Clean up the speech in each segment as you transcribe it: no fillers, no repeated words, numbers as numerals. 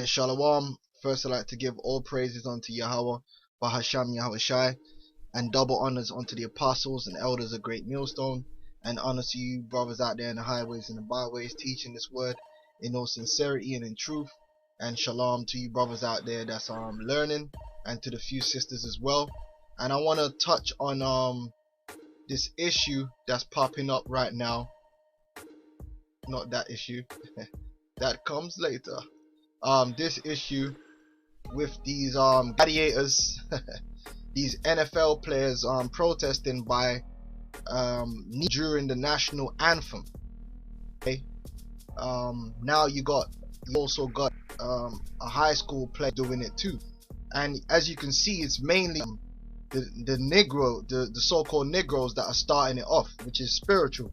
Shalom. First, I'd like to give all praises unto Yahweh, Bahasham Yahweh Shai, and double honors unto the apostles and elders of Great Millstone, and honors to you brothers out there in the highways and the byways, teaching this word in all sincerity and in truth. And shalom to you brothers out there that's learning, and to the few sisters as well. And I want to touch on this issue that's popping up right now. Not that issue. That comes later. This issue with these gladiators, these NFL players protesting by during the national anthem. Okay. Now you also got a high school player doing it too, and as you can see, it's mainly the so-called Negroes that are starting it off, which is spiritual.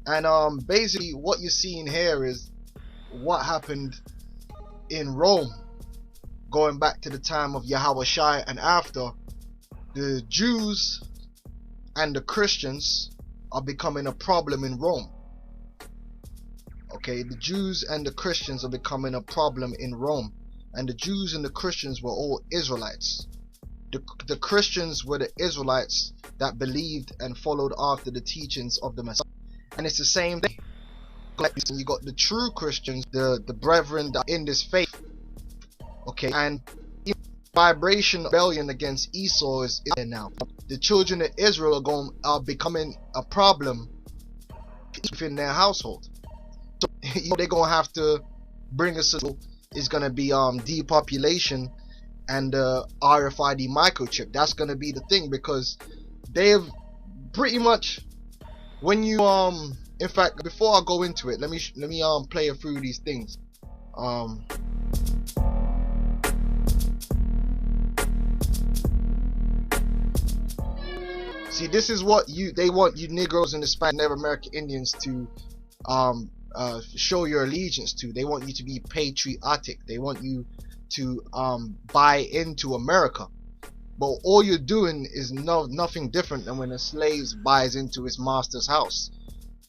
And basically what you're seeing here is what happened in Rome, going back to the time of Yahweh Shai, and after, the Jews and the Christians are becoming a problem in Rome. Okay, the Jews and the Christians are becoming a problem in Rome, and the Jews and the Christians were all Israelites. The Christians were the Israelites that believed and followed after the teachings of the Messiah, and it's the same thing. You got the true Christians, the brethren that are in this faith. Okay, and vibration rebellion against Esau is there now. The children of Israel are becoming a problem within their household. So they're gonna have to bring us. Is gonna be depopulation and RFID microchip. That's gonna be the thing, because they've pretty much, when you in fact, before I go into it, let me play through these things. See, this is what they want you Negroes and Hispanic Native American Indians to show your allegiance to. They want you to be patriotic. They want you to buy into America. But all you're doing is nothing different than when a slave buys into his master's house.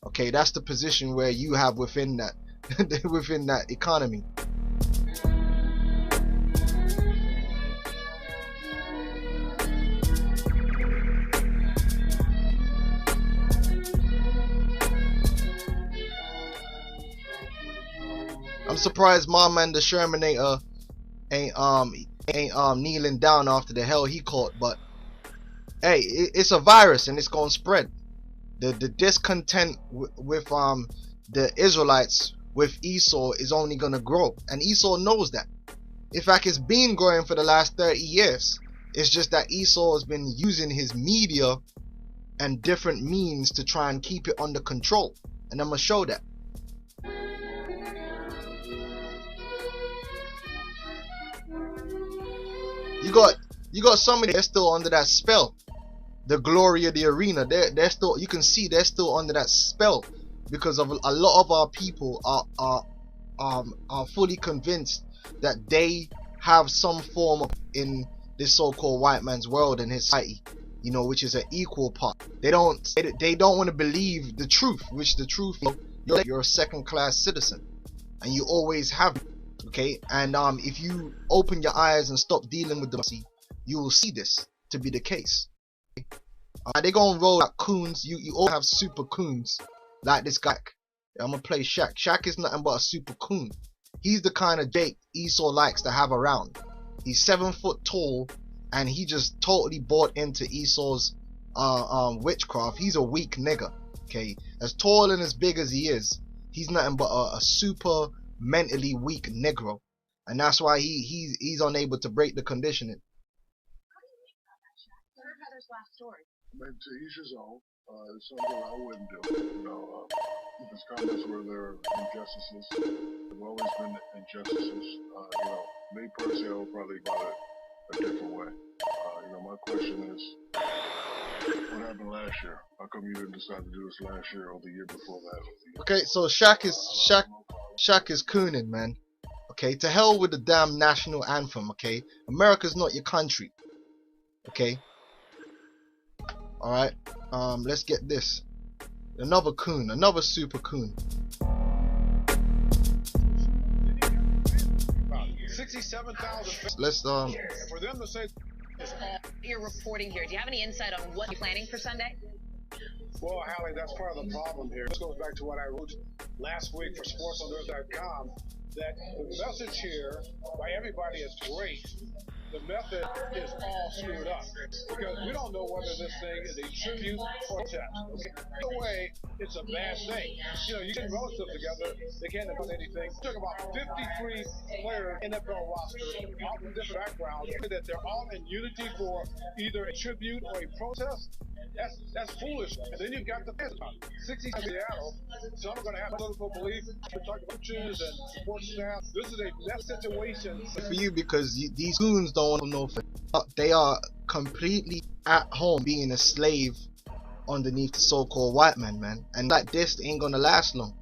Okay, that's the position where you have within that within that economy. I'm surprised my man the Shermanator ain't kneeling down after the hell he caught, but hey, it's a virus and it's gonna spread. The discontent with the Israelites with Esau is only gonna grow, and Esau knows that. In fact, it's been growing for the last 30 years. It's just that Esau has been using his media and different means to try and keep it under control, and I'm gonna show that. You got somebody that's still under that spell. The glory of the arena, they're still, you can see they're still under that spell, because of a lot of our people are fully convinced that they have some form of in this so-called white man's world and his society, you know, which is an equal part. They don't want to believe the truth, which the truth is you're a second-class citizen, and you always have. Okay, and if you open your eyes and stop dealing with them, you will see this to be the case. They gonna roll out coons. You all have super coons like this guy. I'm gonna play Shaq. Shaq is nothing but a super coon. He's the kind of Jake Esau likes to have around. He's 7 foot tall, and he just totally bought into Esau's witchcraft. He's a weak nigger. Okay, as tall and as big as he is, he's nothing but a super mentally weak Negro, and that's why he's unable to break the conditioning. Last story. Maybe to each his own. It's something I wouldn't do. You know, his comments were there injustices. There've always been injustices. You know, me personally, I would probably about it a different way. You know, my question is, what happened last year? How come you didn't decide to do this last year or the year before that? Okay, so Shaq is cooning, man. Okay, to hell with the damn national anthem. Okay, America's not your country. Okay. Alright, let's get this. Another coon, another super coon. 67,000. Let's For them to say you're reporting here, do you have any insight on what you're planning for Sunday? well, Hallie, that's part of the problem here. This goes back to what I wrote last week for SportsOnEarth.com, that the message here by everybody is great. The method is all screwed up because we don't know whether this thing is a tribute or a test. Okay, either way, it's a bad thing. You know, you get relatives together, they can't have done anything. Talk about 53 players NFL roster, all from different backgrounds, that they're all in unity for either a tribute or a protest. That's foolish. And then you've got the fans, 60 in Seattle. Some are going to have political belief. We're talking coaches and support staff. This is a mess situation for you because these goons don't want to know. They are completely at home being a slave underneath the so-called white man, and like this ain't gonna last long.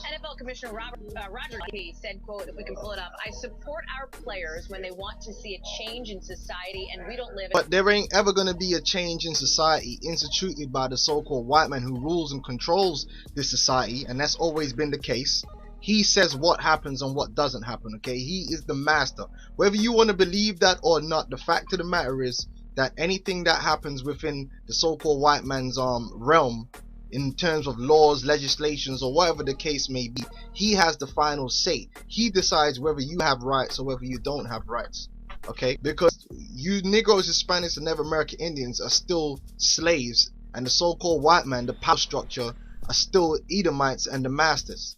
NFL Commissioner Roger P. said, quote, if we can pull it up, I support our players when they want to see a change in society, and we don't live in... But there ain't ever going to be a change in society instituted by the so-called white man who rules and controls this society, and that's always been the case. He says what happens and what doesn't happen, okay? He is the master. Whether you want to believe that or not, the fact of the matter is that anything that happens within the so-called white man's realm, in terms of laws, legislations, or whatever the case may be, he has the final say. He decides whether you have rights or whether you don't have rights, okay? Because you Negroes, Hispanics, and Native American Indians are still slaves, and the so-called white man, the power structure, are still Edomites and the masters.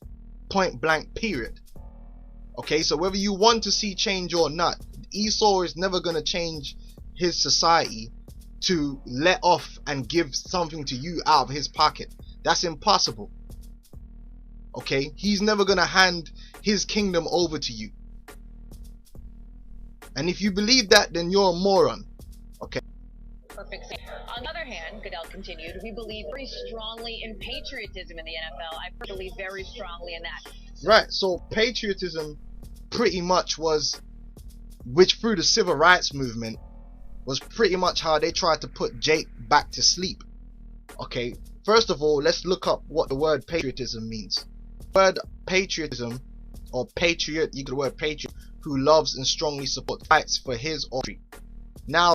Point blank, period. Okay, so whether you want to see change or not, Esau is never going to change his society to let off and give something to you out of his pocket. That's impossible. Okay, he's never gonna hand his kingdom over to you. And if you believe that, then you're a moron. Okay. Perfect. On the other hand, Goodell continued, we believe very strongly in patriotism in the NFL. I believe very strongly in that. Right, so patriotism pretty much was, which through the civil rights movement, was pretty much how they tried to put Jake back to sleep. Okay, first of all, let's look up what the word patriotism means. The word patriotism, or patriot, you get the word patriot, who loves and strongly supports, fights for his or her. Now,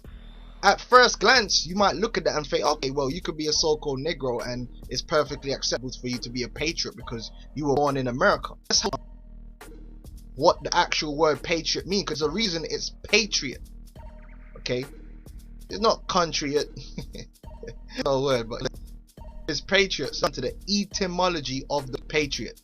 at first glance, you might look at that and think, okay, well, you could be a so-called Negro and it's perfectly acceptable for you to be a patriot because you were born in America. That's what the actual word patriot means, because the reason it's patriot, okay, it's not countryot, no word, but it's patriot, to the etymology of the patriot.